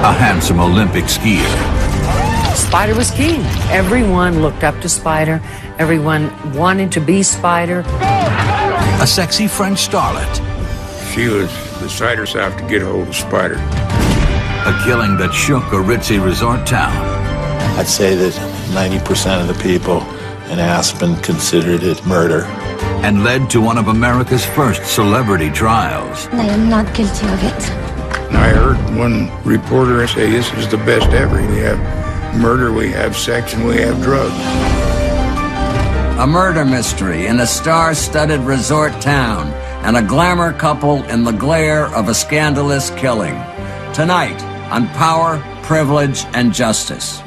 a handsome Olympic skier. Spider was king. Everyone looked up to Spider. Everyone wanted to be Spider. A sexy French starlet. She was beside herself to get a hold of Spider. A killing that shook a ritzy resort town. I'd say that 90% of the people in Aspen considered it murder. And led to one of America's first celebrity trials. I am not guilty of it. I heard one reporter say, this is the best ever. We have murder, we have sex, and we have drugs. A murder mystery in a star-studded resort town, and a glamour couple in the glare of a scandalous killing. Tonight on Power, Privilege, and Justice.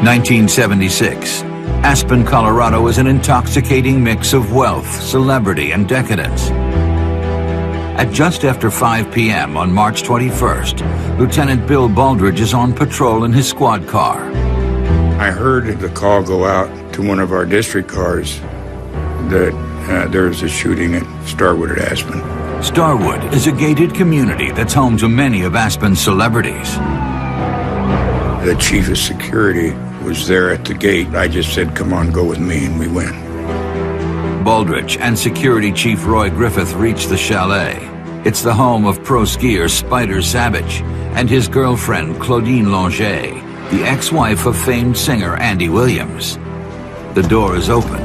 (1976). Aspen, Colorado is an intoxicating mix of wealth, celebrity, and decadence. At just after 5 p.m. on March 21st, Lieutenant Bill Baldridge is on patrol in his squad car. I heard the call go out to one of our district cars that there was a shooting at Starwood at Aspen. Starwood is a gated community that's home to many of Aspen's celebrities. The chief of security was there at the gate. I just said, come on, go with me, and we went. Baldridge and Security Chief Roy Griffith reach the chalet. It's the home of pro skier Spider Sabich and his girlfriend Claudine Longet, the ex-wife of famed singer Andy Williams. The door is open.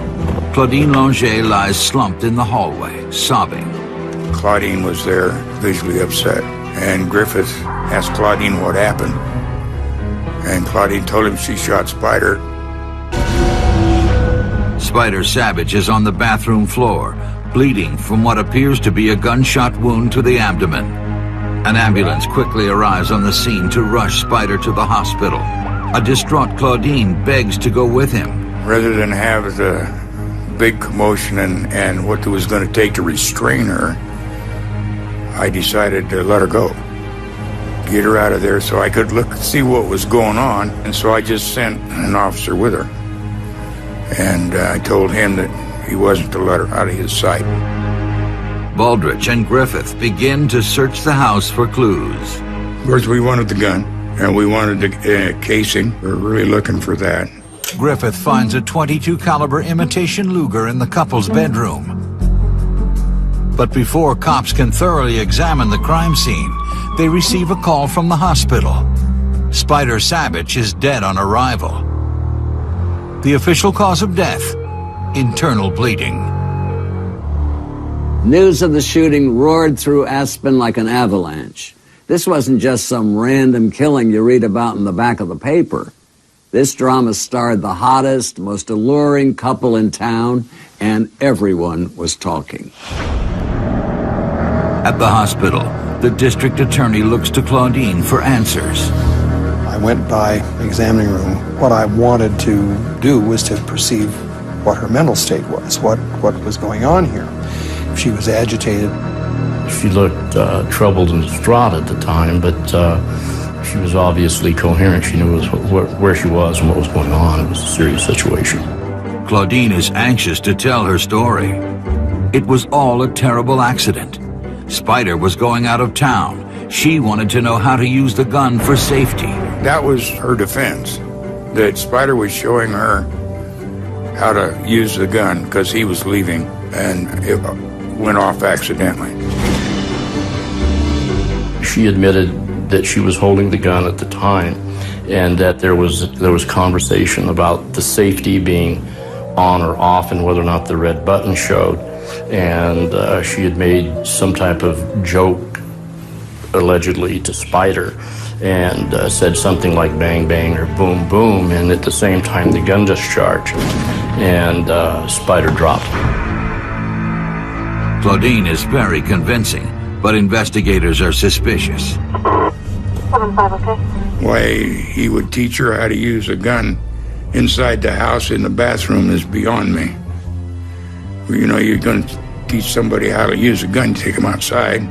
Claudine Longet lies slumped in the hallway, sobbing. Claudine was there, visually upset, and Griffith asked Claudine what happened. And Claudine told him she shot Spider. Spider Sabich is on the bathroom floor, bleeding from what appears to be a gunshot wound to the abdomen. An ambulance quickly arrives on the scene to rush Spider to the hospital. A distraught Claudine begs to go with him. Rather than have the big commotion and what it was going to take to restrain her, I decided to let her go. Get her out of there so I could see what was going on. And so I just sent an officer with her. And I told him that he wasn't to let her out of his sight. Baldridge and Griffith begin to search the house for clues. Of course, we wanted the gun, and we wanted the casing. We were really looking for that. Griffith finds a .22 caliber imitation Luger in the couple's bedroom. But before cops can thoroughly examine the crime scene, they receive a call from the hospital. Spider Sabich is dead on arrival. The official cause of death, internal bleeding. News of the shooting roared through Aspen like an avalanche. This wasn't just some random killing you read about in the back of the paper. This drama starred the hottest, most alluring couple in town, and everyone was talking. At the hospital, the district attorney looks to Claudine for answers. I went by the examining room. What I wanted to do was to perceive what her mental state was, what was going on here. If she was agitated. She looked troubled and distraught at the time, but she was obviously coherent. She knew where she was and what was going on. It was a serious situation. Claudine is anxious to tell her story. It was all a terrible accident. Spider was going out of town. She wanted to know how to use the gun for safety. That was her defense, that Spider was showing her how to use the gun because he was leaving and it went off accidentally. She admitted that she was holding the gun at the time and that there was conversation about the safety being on or off and whether or not the red button showed. And she had made some type of joke, allegedly, to Spider, and said something like bang, bang, or boom, boom, and at the same time the gun discharged, and Spider dropped. Claudine is very convincing, but investigators are suspicious. 7-5, okay? Why he would teach her how to use a gun inside the house in the bathroom is beyond me. Well, you know, you're going to teach somebody how to use a gun, take them outside.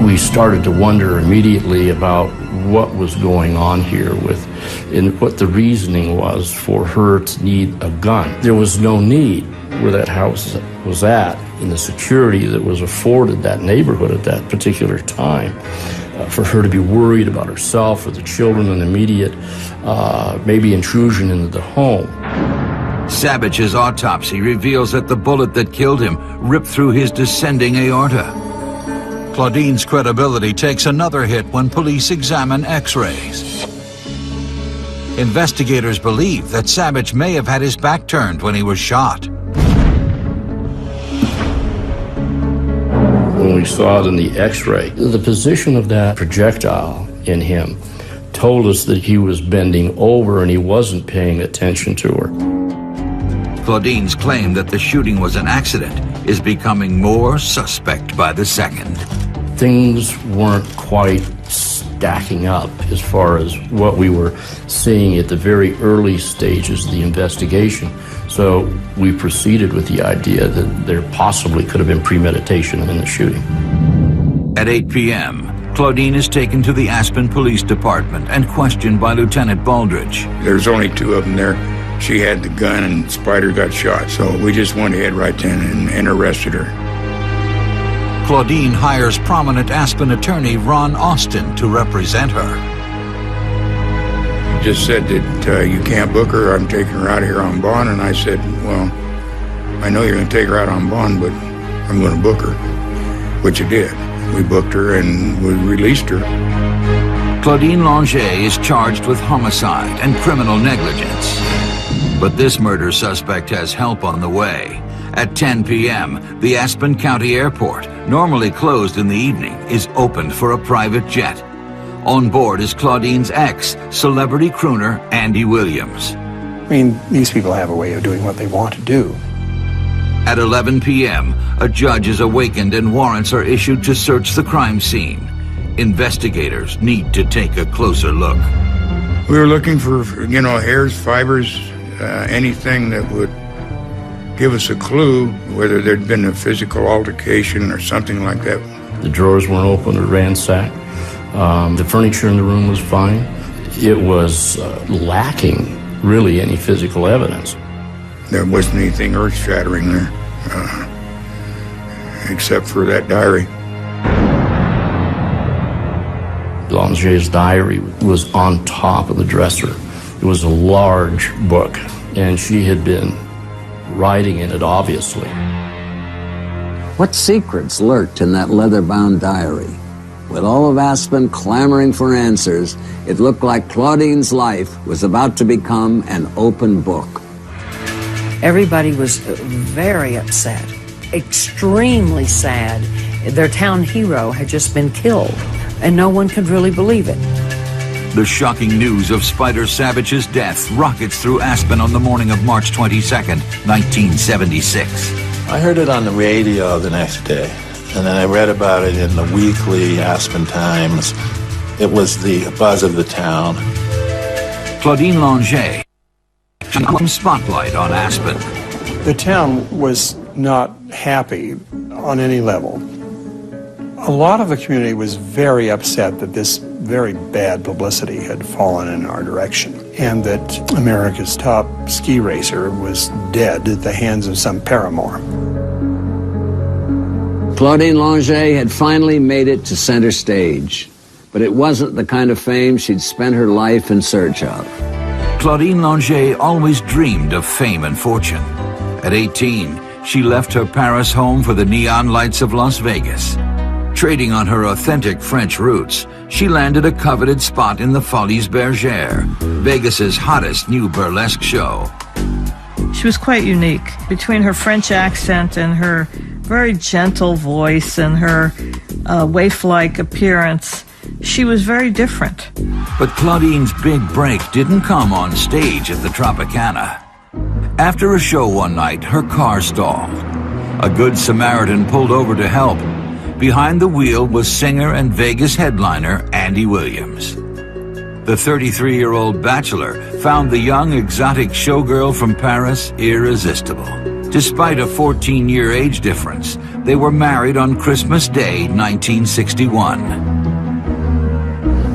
We started to wonder immediately about what was going on here and what the reasoning was for her to need a gun. There was no need where that house was at and the security that was afforded that neighborhood at that particular time for her to be worried about herself or the children and immediate maybe intrusion into the home. Sabich's autopsy reveals that the bullet that killed him ripped through his descending aorta. Claudine's credibility takes another hit when police examine X-rays. Investigators believe that Sabich may have had his back turned when he was shot. When we saw it in the X-ray, the position of that projectile in him told us that he was bending over and he wasn't paying attention to her. Claudine's claim that the shooting was an accident is becoming more suspect by the second. Things weren't quite stacking up as far as what we were seeing at the very early stages of the investigation. So we proceeded with the idea that there possibly could have been premeditation in the shooting. At 8 p.m., Claudine is taken to the Aspen Police Department and questioned by Lieutenant Baldridge. There's only two of them there. She had the gun and Spider got shot, so we just went ahead right then and arrested her. Claudine hires prominent Aspen attorney Ron Austin to represent her. Just said that you can't book her, I'm taking her out of here on bond, and I said, well, I know you're going to take her out on bond, but I'm going to book her, which I did. We booked her and we released her. Claudine Longet is charged with homicide and criminal negligence. But this murder suspect has help on the way. At 10 p.m., the Aspen County Airport, normally closed in the evening, is opened for a private jet. On board is Claudine's ex, celebrity crooner Andy Williams. I mean, these people have a way of doing what they want to do. At 11 p.m., a judge is awakened and warrants are issued to search the crime scene. Investigators need to take a closer look. We were looking for, hairs, fibers, anything that would give us a clue whether there'd been a physical altercation or something like that. The drawers weren't open or ransacked. The furniture in the room was fine. It was lacking, really, any physical evidence. There wasn't anything earth-shattering there, except for that diary. Longet's diary was on top of the dresser. It was a large book, and she had been writing in it, obviously. What secrets lurked in that leather-bound diary? With all of Aspen clamoring for answers, it looked like Claudine's life was about to become an open book. Everybody was very upset, extremely sad. Their town hero had just been killed, and no one could really believe it. The shocking news of Spider Sabich's death rockets through Aspen on the morning of March 22nd, 1976. I heard it on the radio the next day, and then I read about it in the weekly Aspen Times. It was the buzz of the town. Claudine Longet, spotlight on Aspen. The town was not happy on any level. A lot of the community was very upset that this very bad publicity had fallen in our direction, and that America's top ski racer was dead at the hands of some paramour. Claudine Longet had finally made it to center stage, but it wasn't the kind of fame she'd spent her life in search of. Claudine Longet always dreamed of fame and fortune. At 18, she left her Paris home for the neon lights of Las Vegas. Trading on her authentic French roots, she landed a coveted spot in the Folies Bergère, Vegas's hottest new burlesque show. She was quite unique. Between her French accent and her very gentle voice and her waif-like appearance, she was very different. But Claudine's big break didn't come on stage at the Tropicana. After a show one night, her car stalled. A good Samaritan pulled over to help. Behind the wheel was singer and Vegas headliner Andy Williams. The 33-year-old bachelor found the young exotic showgirl from Paris irresistible. Despite a 14-year age difference, they were married on Christmas Day, 1961.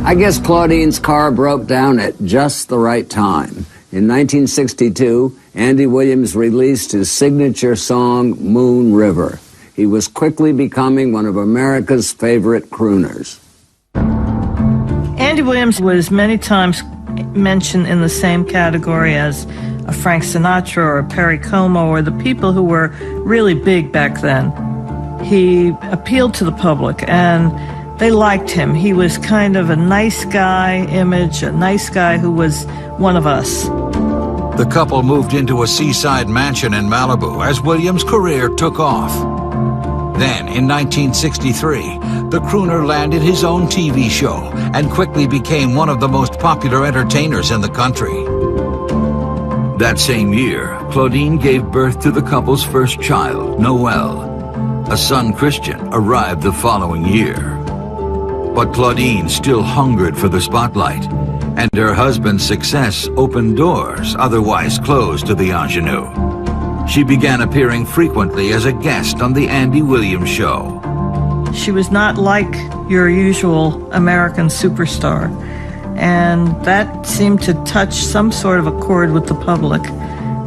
I guess Claudine's car broke down at just the right time. In 1962, Andy Williams released his signature song, Moon River. He was quickly becoming one of America's favorite crooners. Andy Williams was many times mentioned in the same category as a Frank Sinatra or a Perry Como or the people who were really big back then. He appealed to the public and they liked him. He was kind of a nice guy image, a nice guy who was one of us. The couple moved into a seaside mansion in Malibu as Williams' career took off. Then, in 1963, the crooner landed his own TV show and quickly became one of the most popular entertainers in the country. That same year, Claudine gave birth to the couple's first child, Noel. A son, Christian, arrived the following year. But Claudine still hungered for the spotlight, and her husband's success opened doors otherwise closed to the ingenue. She began appearing frequently as a guest on The Andy Williams Show. She was not like your usual American superstar, and that seemed to touch some sort of a chord with the public,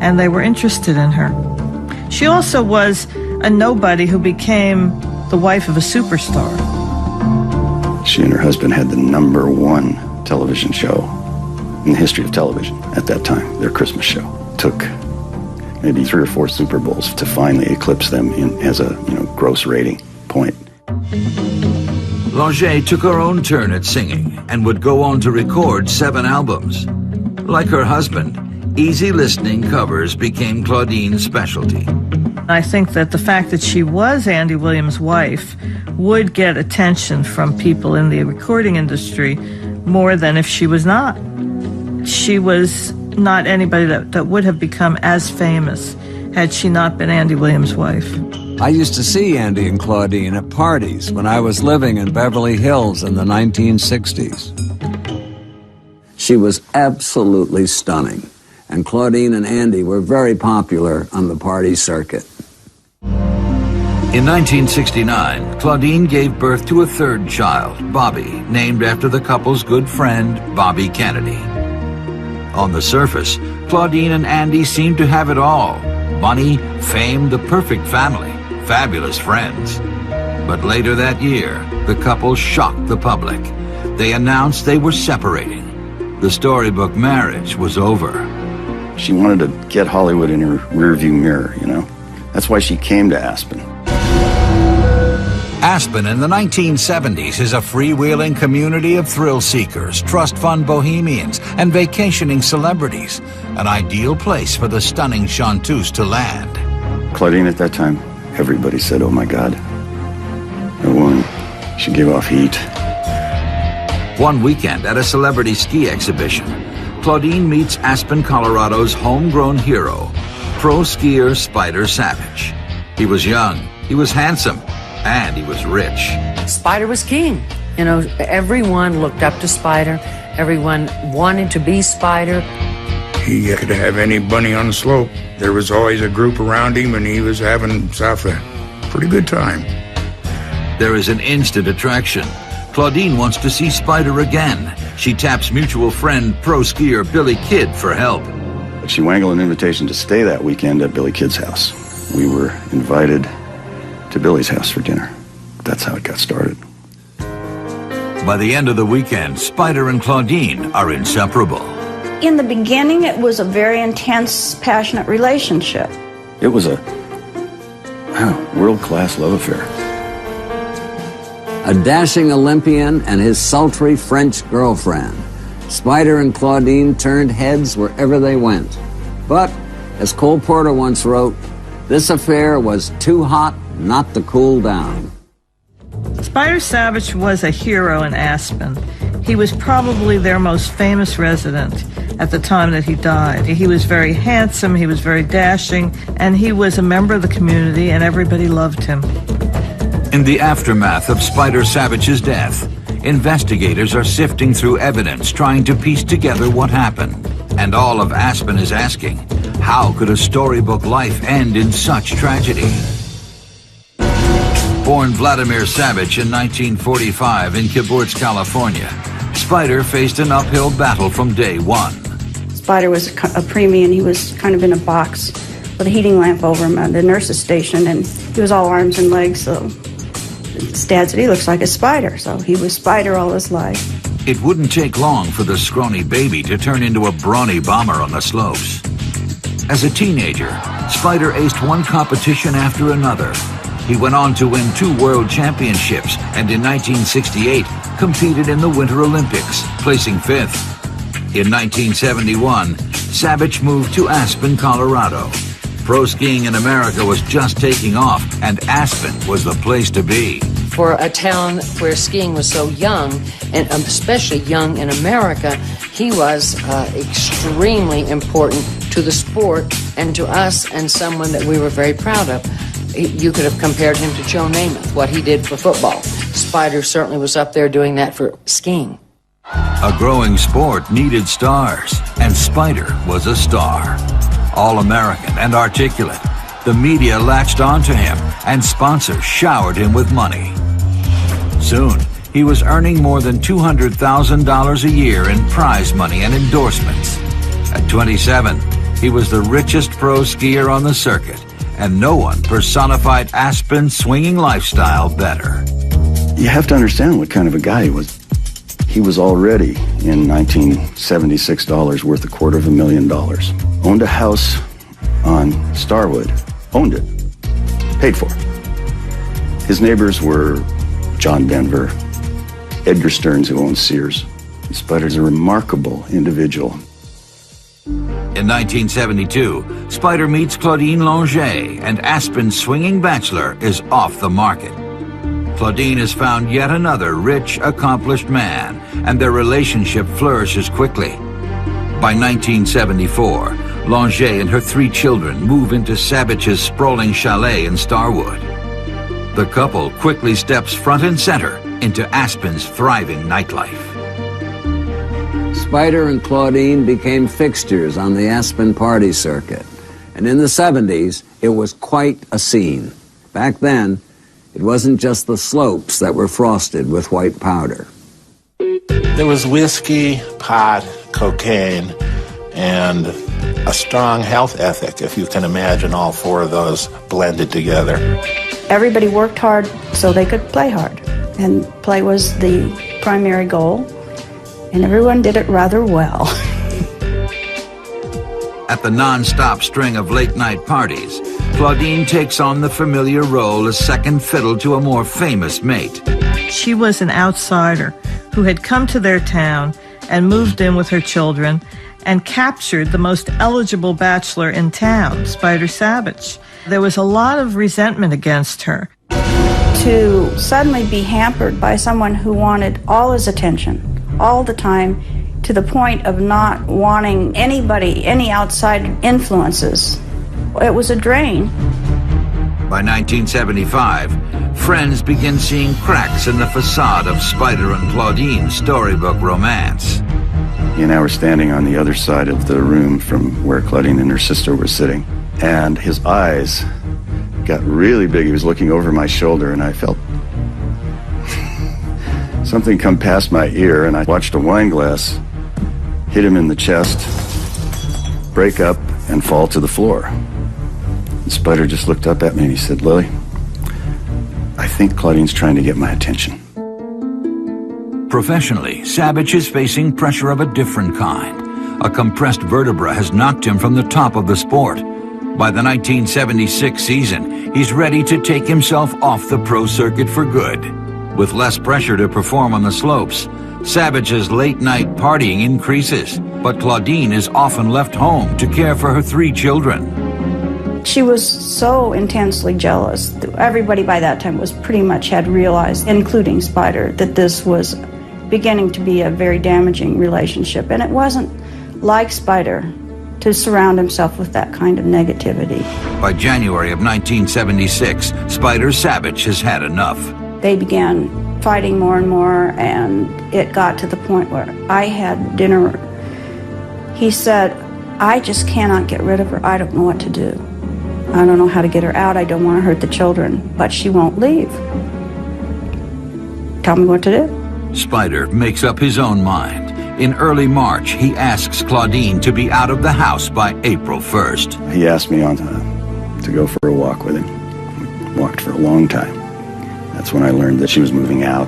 and they were interested in her. She also was a nobody who became the wife of a superstar. She and her husband had the #1 television show in the history of television at that time, their Christmas show. Took maybe 3 or 4 Super Bowls to finally eclipse them as a gross rating point. Longet took her own turn at singing and would go on to record 7 albums. Like her husband, easy listening covers became Claudine's specialty. I think that the fact that she was Andy Williams' wife would get attention from people in the recording industry more than if she was not. She was not anybody that would have become as famous had she not been Andy Williams' wife. I used to see Andy and Claudine at parties when I was living in Beverly Hills in the 1960s. She was absolutely stunning, and Claudine and Andy were very popular on the party circuit. In 1969, Claudine gave birth to a 3rd child, Bobby, named after the couple's good friend, Bobby Kennedy. On the surface, Claudine and Andy seemed to have it all. Money, fame, the perfect family, fabulous friends. But later that year, the couple shocked the public. They announced they were separating. The storybook marriage was over. She wanted to get Hollywood in her rearview mirror, That's why she came to Aspen. Aspen in the 1970s is a freewheeling community of thrill seekers, trust fund bohemians, and vacationing celebrities. An ideal place for the stunning chanteuse to land. Claudine, at that time, everybody said, "Oh my God, a woman, she gave off heat." One weekend at a celebrity ski exhibition, Claudine meets Aspen, Colorado's homegrown hero, pro skier Spider Sabich. He was young, he was handsome, and he was rich. Spider was king. Everyone looked up to Spider. Everyone wanted to be Spider. He could have any bunny on the slope. There was always a group around him, and he was having himself a pretty good time. There is an instant attraction. Claudine wants to see Spider again. She taps mutual friend, pro skier Billy Kidd, for help. She wangled an invitation to stay that weekend at Billy Kidd's house. We were invited to Billy's house for dinner. That's how it got started. By the end of the weekend, Spider and Claudine are inseparable. In the beginning, it was a very intense, passionate relationship. It was a world-class love affair. A dashing Olympian and his sultry French girlfriend. Spider and Claudine turned heads wherever they went. But, as Cole Porter once wrote, this affair was too hot not to cool down. Spider Sabich was a hero in Aspen. He was probably their most famous resident at the time that he died. He was very handsome, he was very dashing, and he was a member of the community, and everybody loved him. In the aftermath of Spider Sabich's death, investigators are sifting through evidence trying to piece together what happened. And all of Aspen is asking, how could a storybook life end in such tragedy? Born Vladimir Sabich in 1945 in Kibbutz, California, Spider faced an uphill battle from day one. Spider was a preemie, and he was kind of in a box with a heating lamp over him at the nurse's station, and he was all arms and legs, so his dad said he looks like a spider, so he was Spider all his life. It wouldn't take long for the scrawny baby to turn into a brawny bomber on the slopes. As a teenager, Spider aced one competition after another. He went on to win 2 world championships, and in 1968 competed in the Winter Olympics, placing 5th. In 1971, Sabich moved to Aspen, Colorado. Pro skiing in America was just taking off, and Aspen was the place to be. For a town where skiing was so young, and especially young in America, he was extremely important to the sport and to us, and someone that we were very proud of. You could have compared him to Joe Namath, what he did for football. Spider certainly was up there doing that for skiing. A growing sport needed stars, and Spider was a star. All-American and articulate, the media latched onto him, and sponsors showered him with money. Soon, he was earning more than $200,000 a year in prize money and endorsements. At 27, he was the richest pro skier on the circuit, and no one personified Aspen's swinging lifestyle better. You have to understand what kind of a guy he was. He was already, in 1976 dollars, worth $250,000. Owned a house on Starwood. Owned it. Paid for it. His neighbors were John Denver, Edgar Stearns, who owned Sears. Spider's a remarkable individual. In 1972, Spider meets Claudine Longet, and Aspen's swinging bachelor is off the market. Claudine has found yet another rich, accomplished man, and their relationship flourishes quickly. By 1974, Longet and her 3 children move into Sabich's sprawling chalet in Starwood. The couple quickly steps front and center into Aspen's thriving nightlife. Spider and Claudine became fixtures on the Aspen party circuit. And in the 70s, it was quite a scene. Back then, it wasn't just the slopes that were frosted with white powder. There was whiskey, pot, cocaine, and a strong health ethic, if you can imagine all 4 of those blended together. Everybody worked hard so they could play hard, and play was the primary goal, and everyone did it rather well. At the non-stop string of late-night parties, Claudine takes on the familiar role as second fiddle to a more famous mate. She was an outsider who had come to their town and moved in with her children and captured the most eligible bachelor in town, Spider Sabich. There was a lot of resentment against her. To suddenly be hampered by someone who wanted all his attention, all the time, to the point of not wanting anybody, any outside influences. It was a drain. By 1975, friends begin seeing cracks in the facade of Spider and Claudine's storybook romance. He and I were standing on the other side of the room from where Claudine and her sister were sitting, and his eyes got really big. He was looking over my shoulder, and I felt something come past my ear, and I watched a wine glass hit him in the chest, break up, and fall to the floor. And Spider just looked up at me and he said, "Lily, I think Claudine's trying to get my attention." Professionally, Sabich is facing pressure of a different kind. A compressed vertebra has knocked him from the top of the sport. By the 1976 season, he's ready to take himself off the pro circuit for good. With less pressure to perform on the slopes, Sabich's late-night partying increases, but Claudine is often left home to care for her 3 children. She was so intensely jealous. Everybody by that time was pretty much had realized, including Spider, that this was beginning to be a very damaging relationship. And it wasn't like Spider to surround himself with that kind of negativity. By January of 1976, Spider Sabich has had enough. They began fighting more and more, and it got to the point where I had dinner. He said, I just cannot get rid of her. I don't know what to do. I don't know how to get her out. I don't want to hurt the children, but she won't leave. Tell me what to do. Spider makes up his own mind. In early March, he asks Claudine to be out of the house by April 1st. He asked me on to go for a walk with him. We walked for a long time. That's when I learned that she was moving out,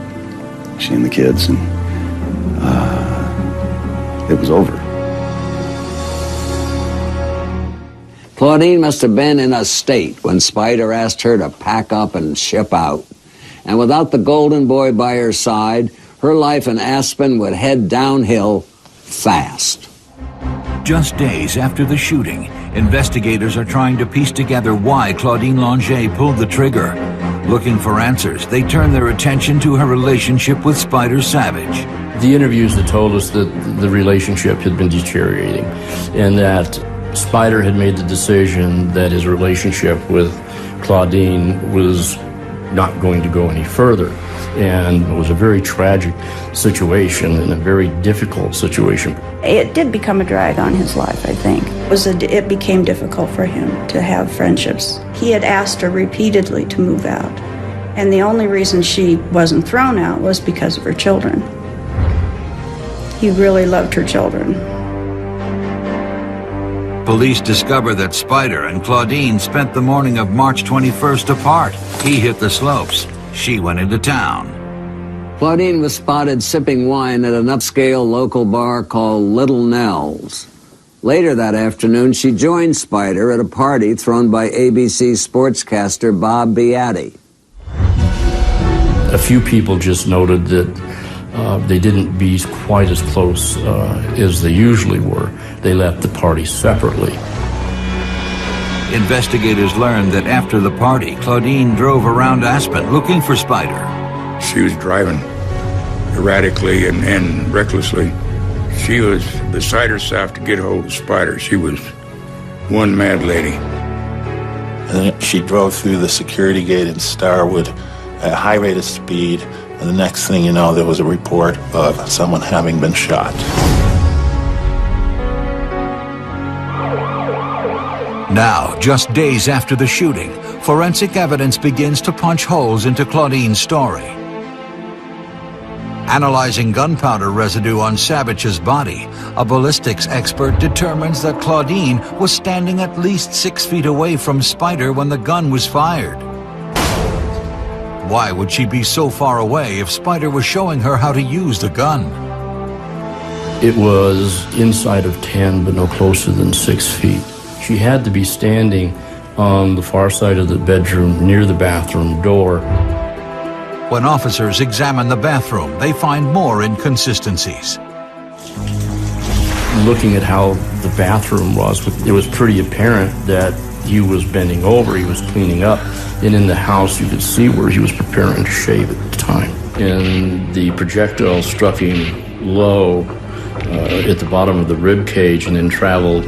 she and the kids, and it was over. Claudine must have been in a state when Spider asked her to pack up and ship out. And without the golden boy by her side, her life in Aspen would head downhill fast. Just days after the shooting, investigators are trying to piece together why Claudine Longet pulled the trigger. Looking for answers, they turn their attention to her relationship with Spider Sabich. The interviews had told us that the relationship had been deteriorating and that Spider had made the decision that his relationship with Claudine was not going to go any further. And it was a very tragic situation and a very difficult situation. It did become a drag on his life, I think. It became difficult for him to have friendships. He had asked her repeatedly to move out, and the only reason she wasn't thrown out was because of her children. He really loved her children. Police discover that Spider and Claudine spent the morning of March 21st apart. He hit the slopes. She went into town. Claudine was spotted sipping wine at an upscale local bar called Little Nell's. Later that afternoon, she joined Spider at a party thrown by ABC sportscaster Bob Beatty. A few people just noted that they didn't be quite as close as they usually were. They left the party separately. Investigators learned that after the party, Claudine drove around Aspen looking for Spider. She was driving erratically and recklessly. She was beside herself to get hold of Spider. She was one mad lady. And then she drove through the security gate in Starwood at a high rate of speed, and the next thing you know, there was a report of someone having been shot. Now, just days after the shooting, forensic evidence begins to punch holes into Claudine's story. Analyzing gunpowder residue on Sabich's body, a ballistics expert determines that Claudine was standing at least 6 feet away from Spider when the gun was fired. Why would she be so far away if Spider was showing her how to use the gun? It was inside of 10, but no closer than 6 feet. She had to be standing on the far side of the bedroom near the bathroom door. When officers examine the bathroom, they find more inconsistencies. Looking at how the bathroom was, it was pretty apparent that he was bending over, he was cleaning up, and in the house you could see where he was preparing to shave at the time. And the projectile struck him low at the bottom of the rib cage and then traveled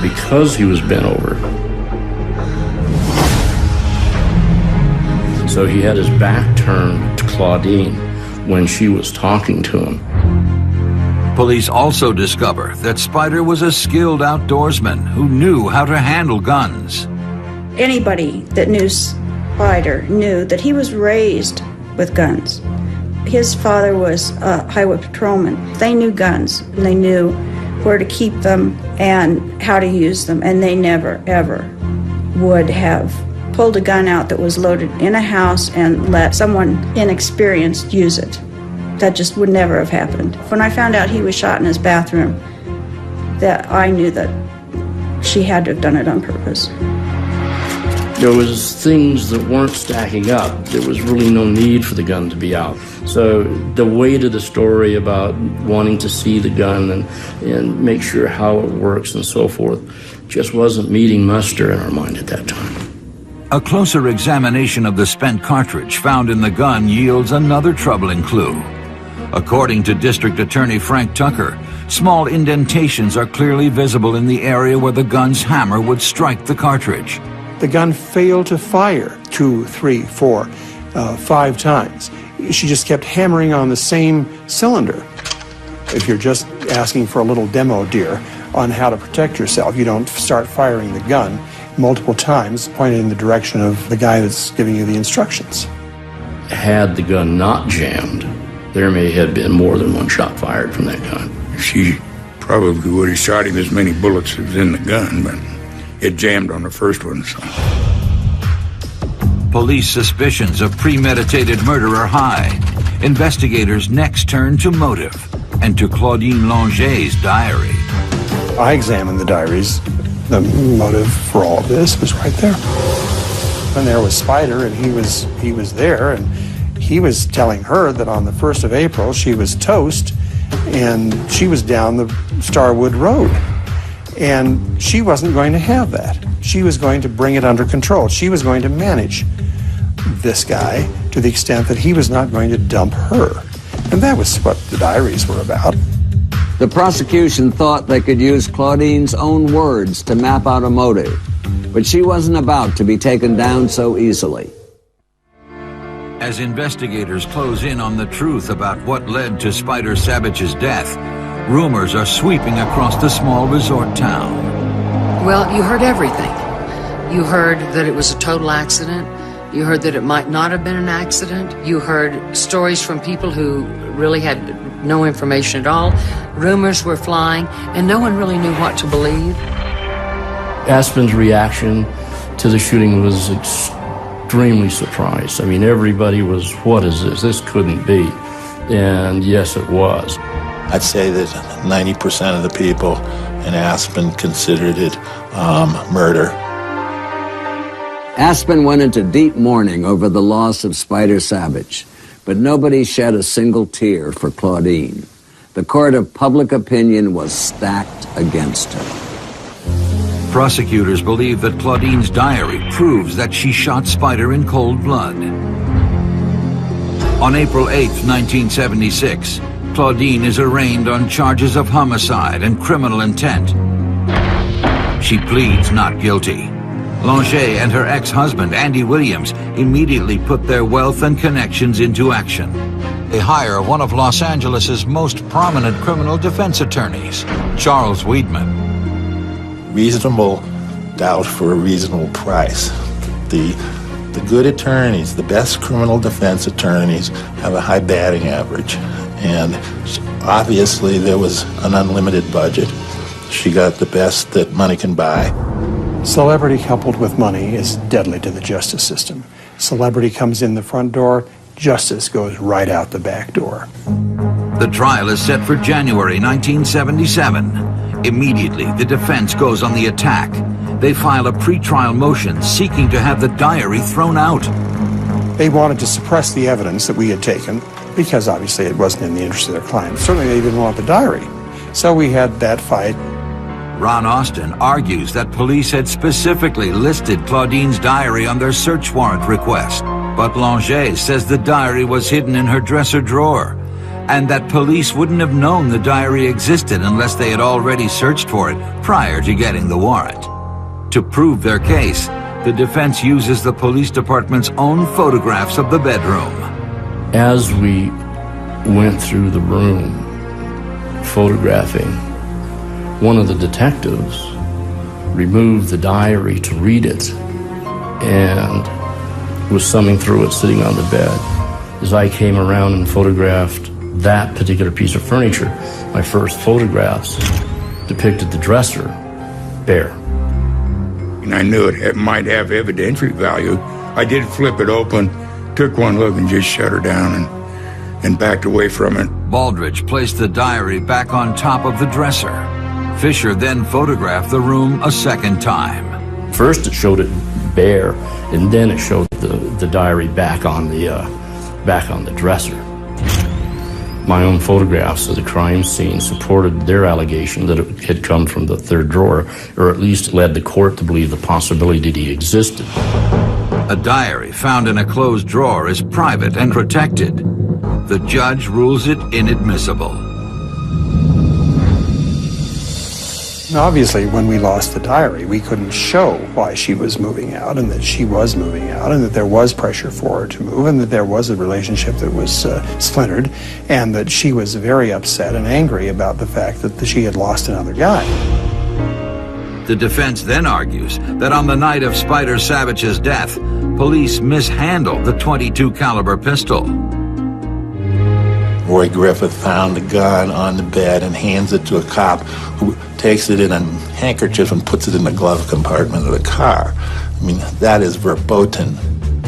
because he was bent over. So he had his back turned to Claudine when she was talking to him. Police also discover that Spider was a skilled outdoorsman who knew how to handle guns. Anybody that knew Spider knew that he was raised with guns. His father was a highway patrolman. They knew guns, and they knew where to keep them and how to use them, and they never, ever would have pulled a gun out that was loaded in a house and let someone inexperienced use it. That just would never have happened. When I found out he was shot in his bathroom, that I knew that she had to have done it on purpose. There was things that weren't stacking up. There was really no need for the gun to be out. So the weight of the story about wanting to see the gun and make sure how it works and so forth just wasn't meeting muster in our mind at that time. A closer examination of the spent cartridge found in the gun yields another troubling clue. According to District Attorney Frank Tucker, Small indentations are clearly visible in the area where the gun's hammer would strike the cartridge. The gun failed to fire 2, 3, 4, 5 times. She just kept hammering on the same cylinder. If you're just asking for a little demo, dear, on how to protect yourself, you don't start firing the gun multiple times, pointed in the direction of the guy that's giving you the instructions. Had the gun not jammed, there may have been more than one shot fired from that gun. She probably would have shot him as many bullets as in the gun, but it jammed on the first one. So. Police suspicions of premeditated murder are high. Investigators next turn to motive and to Claudine Longet's diary. I examined the diaries. The motive for all of this was right there. And there was Spider, and he was there, and he was telling her that on the 1st of April she was toast, and she was down the Starwood Road. And she wasn't going to have that. She was going to bring it under control. She was going to manage this guy to the extent that he was not going to dump her. And that was what the diaries were about. The prosecution thought they could use Claudine's own words to map out a motive, but she wasn't about to be taken down so easily. As investigators close in on the truth about what led to Spider Sabich's death, rumors are sweeping across the small resort town. Well, you heard everything. You heard that it was a total accident. You heard that it might not have been an accident. You heard stories from people who really had no information at all. Rumors were flying, and no one really knew what to believe. Aspen's reaction to the shooting was extremely surprised. I mean, everybody was, what is this? This couldn't be. And yes, it was. I'd say that 90% of the people in Aspen considered it murder. Aspen went into deep mourning over the loss of Spider Sabich, but nobody shed a single tear for Claudine. The court of public opinion was stacked against her. Prosecutors believe that Claudine's diary proves that she shot Spider in cold blood. On April 8, 1976, Claudine is arraigned on charges of homicide and criminal intent. She pleads not guilty. Longet and her ex-husband, Andy Williams, immediately put their wealth and connections into action. They hire one of Los Angeles' most prominent criminal defense attorneys, Charles Weidman. Reasonable doubt for a reasonable price. The good attorneys, the best criminal defense attorneys, have a high batting average. And obviously there was an unlimited budget. She got the best that money can buy. Celebrity coupled with money is deadly to the justice system. Celebrity comes in the front door, justice goes right out the back door. The trial is set for January 1977. Immediately, the defense goes on the attack. They file a pretrial motion seeking to have the diary thrown out. They wanted to suppress the evidence that we had taken because obviously it wasn't in the interest of their client. Certainly they didn't want the diary. So we had that fight. Ron Austin argues that police had specifically listed Claudine's diary on their search warrant request, but Longet says the diary was hidden in her dresser drawer, and that police wouldn't have known the diary existed unless they had already searched for it prior to getting the warrant. To prove their case, the defense uses the police department's own photographs of the bedroom. As we went through the room photographing, one of the detectives removed the diary to read it and was thumbing through it sitting on the bed. As I came around and photographed that particular piece of furniture, my first photographs depicted the dresser bare. And I knew it might have evidentiary value. I did flip it open, took one look and just shut her down and backed away from it. Baldridge placed the diary back on top of the dresser. Fisher then photographed the room a second time. First it showed it bare, and then it showed the diary back on the dresser. My own photographs of the crime scene supported their allegation that it had come from the third drawer, or at least led the court to believe the possibility that he existed. A diary found in a closed drawer is private and protected. The judge rules it inadmissible. And obviously, when we lost the diary, we couldn't show why she was moving out, and that she was moving out, and that there was pressure for her to move, and that there was a relationship that was splintered, and that she was very upset and angry about the fact that she had lost another guy. The defense then argues that on the night of Spider Sabich's death, police mishandled the .22 caliber pistol. Roy Griffith found the gun on the bed and hands it to a cop who takes it in a handkerchief and puts it in the glove compartment of the car. I mean, that is verboten.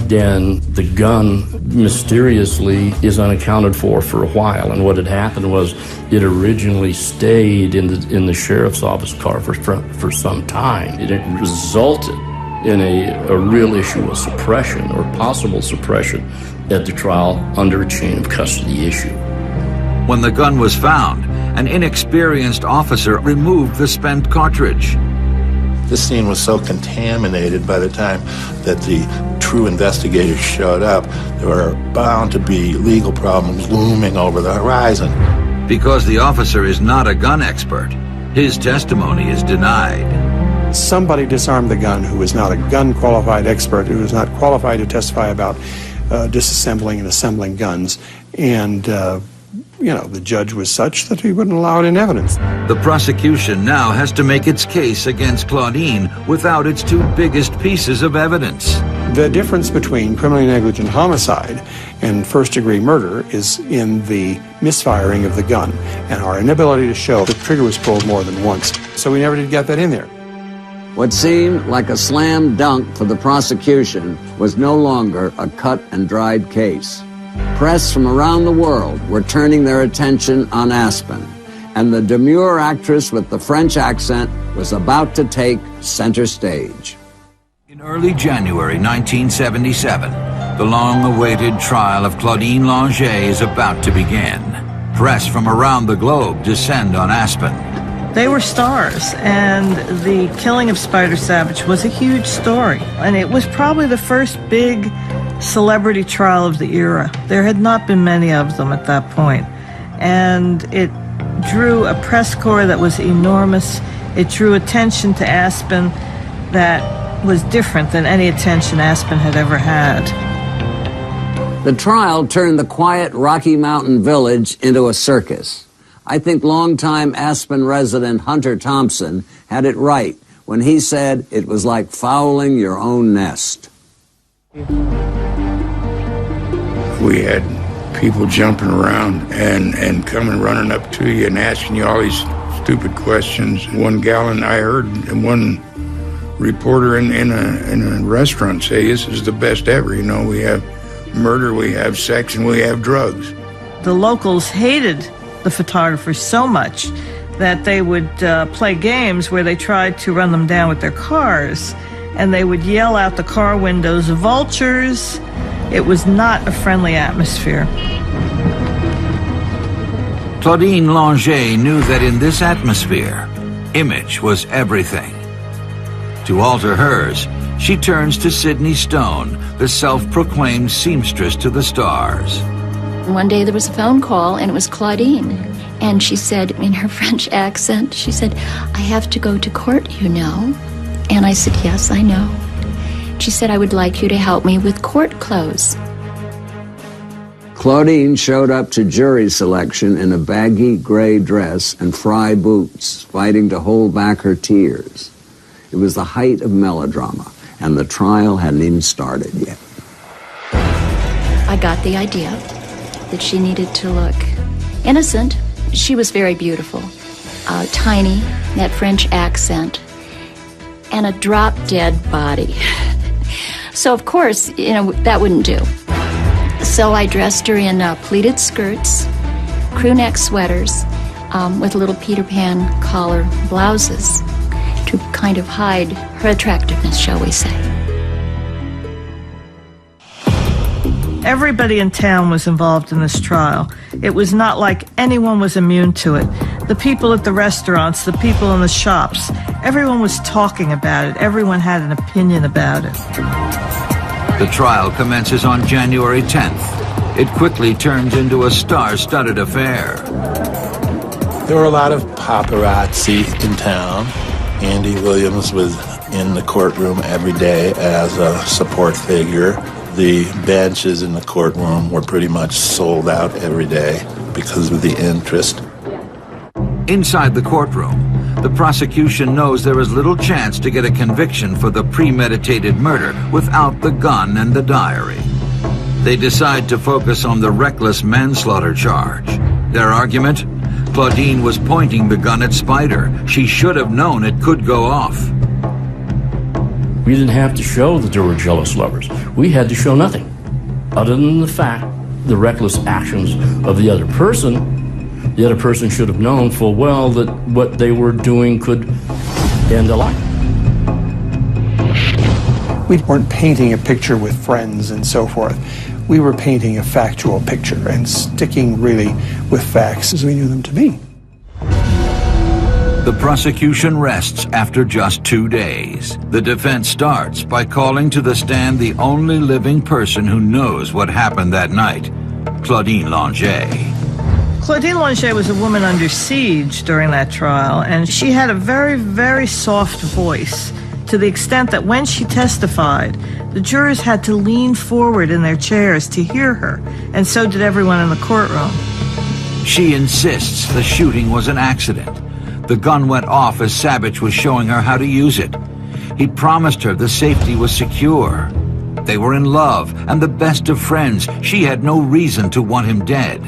Then the gun mysteriously is unaccounted for a while, and what had happened was it originally stayed in the sheriff's office car for some time. It resulted in a real issue of suppression or possible suppression at the trial under a chain of custody issue. When the gun was found, an inexperienced officer removed the spent cartridge. This scene was so contaminated by the time that the true investigators showed up, there were bound to be legal problems looming over the horizon. Because the officer is not a gun expert, his testimony is denied. Somebody disarmed the gun who was not a gun-qualified expert, who was not qualified to testify about disassembling and assembling guns, and the judge was such that he wouldn't allow it in evidence. The prosecution now has to make its case against Claudine without its two biggest pieces of evidence. The difference between criminally negligent homicide and first-degree murder is in the misfiring of the gun and our inability to show the trigger was pulled more than once. So we never did get that in there. What seemed like a slam dunk for the prosecution was no longer a cut-and-dried case. Press from around the world were turning their attention on Aspen, and the demure actress with the French accent was about to take center stage. In early January 1977, the long-awaited trial of Claudine Longet is about to begin. Press from around the globe descend on Aspen. They were stars, and the killing of Spider Sabich was a huge story. And it was probably the first big celebrity trial of the era. There had not been many of them at that point. And it drew a press corps that was enormous. It drew attention to Aspen that was different than any attention Aspen had ever had. The trial turned the quiet Rocky Mountain village into a circus. I think longtime Aspen resident Hunter Thompson had it right when he said it was like fouling your own nest. We had people jumping around and coming running up to you and asking you all these stupid questions. One gal, and I heard one reporter in a restaurant say, "This is the best ever. You know, we have murder, we have sex, and we have drugs." The locals hated the photographers so much that they would play games where they tried to run them down with their cars, and they would yell out the car windows, "Vultures!" It was not a friendly atmosphere. Claudine Longet knew that in this atmosphere, image was everything. To alter hers, she turns to Sidney Stone, the self-proclaimed seamstress to the stars. One day there was a phone call, and it was Claudine. And she said, in her French accent, she said, "I have to go to court, you know." And I said, "Yes, I know." She said, "I would like you to help me with court clothes." Claudine showed up to jury selection in a baggy gray dress and fry boots, fighting to hold back her tears. It was the height of melodrama, and the trial hadn't even started yet. I got the idea that she needed to look innocent. She was very beautiful, tiny, that French accent, and a drop-dead body. So, of course, that wouldn't do. So I dressed her in pleated skirts, crew neck sweaters, with little Peter Pan collar blouses to kind of hide her attractiveness, shall we say. Everybody in town was involved in this trial. It was not like anyone was immune to it. The people at the restaurants, the people in the shops, everyone was talking about it. Everyone had an opinion about it. The trial commences on January 10th. It quickly turns into a star-studded affair. There were a lot of paparazzi in town. Andy Williams was in the courtroom every day as a support figure. The benches in the courtroom were pretty much sold out every day because of the interest. Inside the courtroom, the prosecution knows there is little chance to get a conviction for the premeditated murder without the gun and the diary. They decide to focus on the reckless manslaughter charge. Their argument? Claudine was pointing the gun at Spider. She should have known it could go off. We didn't have to show that there were jealous lovers. We had to show nothing other than the fact, the reckless actions of the other person. The other person should have known full well that what they were doing could end a life. We weren't painting a picture with friends and so forth. We were painting a factual picture and sticking really with facts as we knew them to be. The prosecution rests after just 2 days. The defense starts by calling to the stand the only living person who knows what happened that night, Claudine Longet. Claudine Longet was a woman under siege during that trial, and she had a very, very soft voice, to the extent that when she testified, the jurors had to lean forward in their chairs to hear her, and so did everyone in the courtroom. She insists the shooting was an accident. The gun went off as Sabich was showing her how to use it. He promised her the safety was secure. They were in love and the best of friends. She had no reason to want him dead.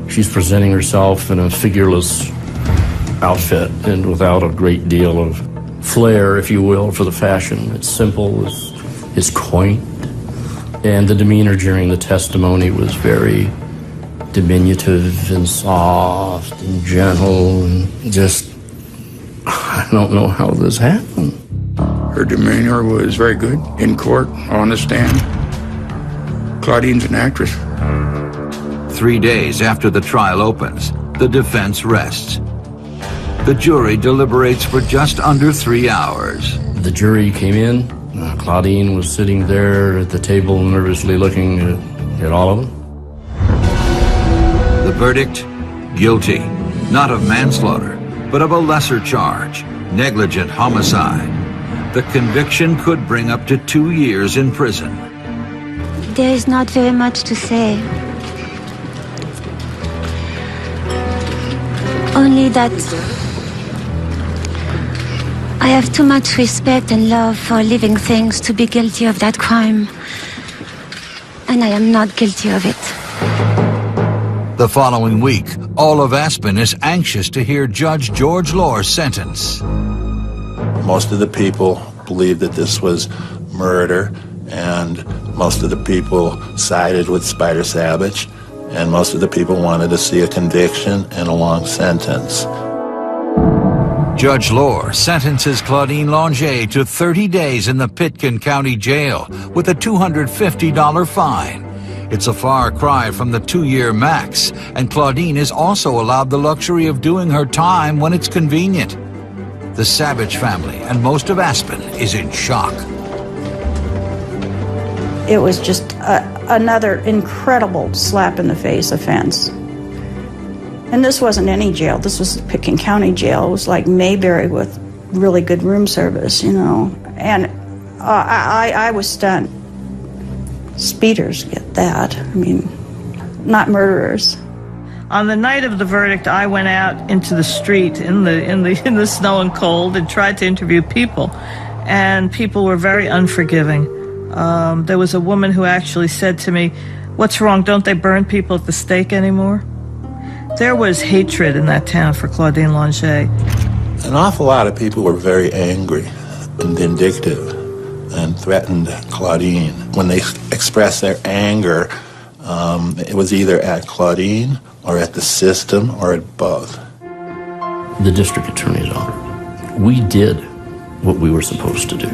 She's presenting herself in a figureless outfit and without a great deal of flair, if you will, for the fashion. It's simple, it's quaint, and the demeanor during the testimony was very diminutive and soft and gentle, and just, I don't know how this happened. Her demeanor was very good in court, on the stand. Claudine's an actress. 3 days after the trial opens, the defense rests. The jury deliberates for just under 3 hours. The jury came in. Claudine was sitting there at the table, nervously looking at all of them. The verdict? Guilty. Not of manslaughter, but of a lesser charge, negligent homicide. The conviction could bring up to 2 years in prison. There is not very much to say. Only that I have too much respect and love for living things to be guilty of that crime. And I am not guilty of it. The following week, all of Aspen is anxious to hear Judge George Lohr's sentence. Most of the people believed that this was murder, and most of the people sided with Spider Sabich, and most of the people wanted to see a conviction and a long sentence. Judge Lohr sentences Claudine Longet to 30 days in the Pitkin County Jail with a $250 fine. It's a far cry from the 2-year max, and Claudine is also allowed the luxury of doing her time when it's convenient. The Sabich family and most of Aspen is in shock. It was just another incredible slap in the face offense. And this wasn't any jail. This was the Pitkin County Jail. It was like Mayberry with really good room service, you know. And I was stunned. Speeders get that. I mean, not murderers. On the night of the verdict, I went out into the street in the snow and cold and tried to interview people, and people were very unforgiving. There was a woman who actually said to me, "What's wrong? Don't they burn people at the stake anymore?" There was hatred in that town for Claudine Longet. An awful lot of people were very angry and vindictive and threatened Claudine. When they expressed their anger, it was either at Claudine or at the system or at both. The district attorney's office. We did what we were supposed to do.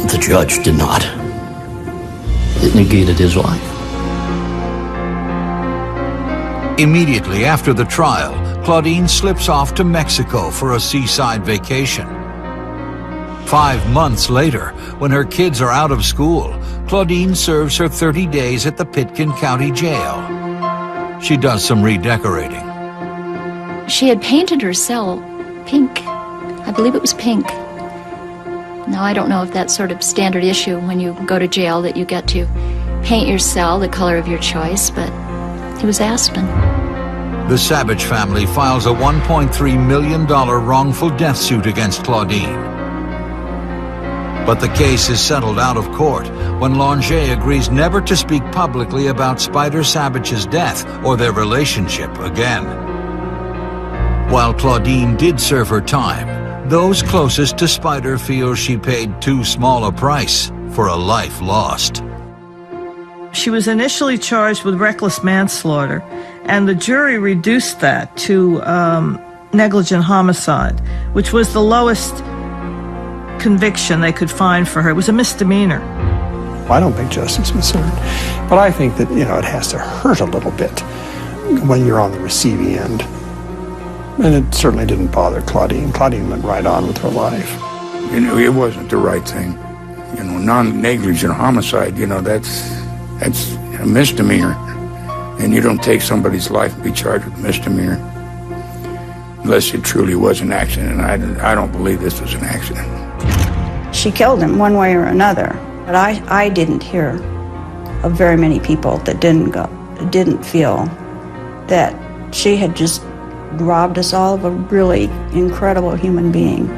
The judge did not. It negated his life. Immediately after the trial, Claudine slips off to Mexico for a seaside vacation. 5 months later, when her kids are out of school, Claudine serves her 30 days at the Pitkin County Jail. She does some redecorating. She had painted her cell pink. I believe it was pink. Now, I don't know if that's sort of standard issue when you go to jail, that you get to paint your cell the color of your choice, but it was aspen. The Sabich family files a $1.3 million wrongful death suit against Claudine. But the case is settled out of court when Longet agrees never to speak publicly about Spider Sabich's death or their relationship again. While Claudine did serve her time, those closest to Spider feel she paid too small a price for a life lost. She was initially charged with reckless manslaughter, and the jury reduced that to negligent homicide, which was the lowest conviction they could find for her. It was a misdemeanor. I don't think justice was served, but I think that, it has to hurt a little bit when you're on the receiving end. And it certainly didn't bother Claudine. Claudine went right on with her life. It wasn't the right thing. Non-negligent homicide, that's a misdemeanor. And you don't take somebody's life and be charged with misdemeanor unless it truly was an accident. And I don't believe this was an accident. She killed him one way or another, but I didn't hear of very many people that didn't feel that she had just robbed us all of a really incredible human being.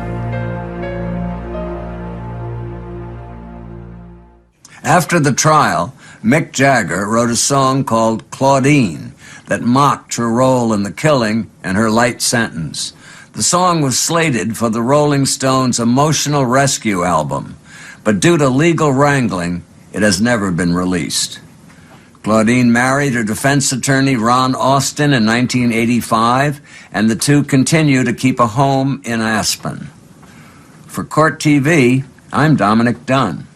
After the trial, Mick Jagger wrote a song called Claudine that mocked her role in the killing and her light sentence. The song was slated for the Rolling Stones' Emotional Rescue album, but due to legal wrangling, it has never been released. Claudine married her defense attorney Ron Austin in 1985, and the two continue to keep a home in Aspen. For Court TV, I'm Dominic Dunn.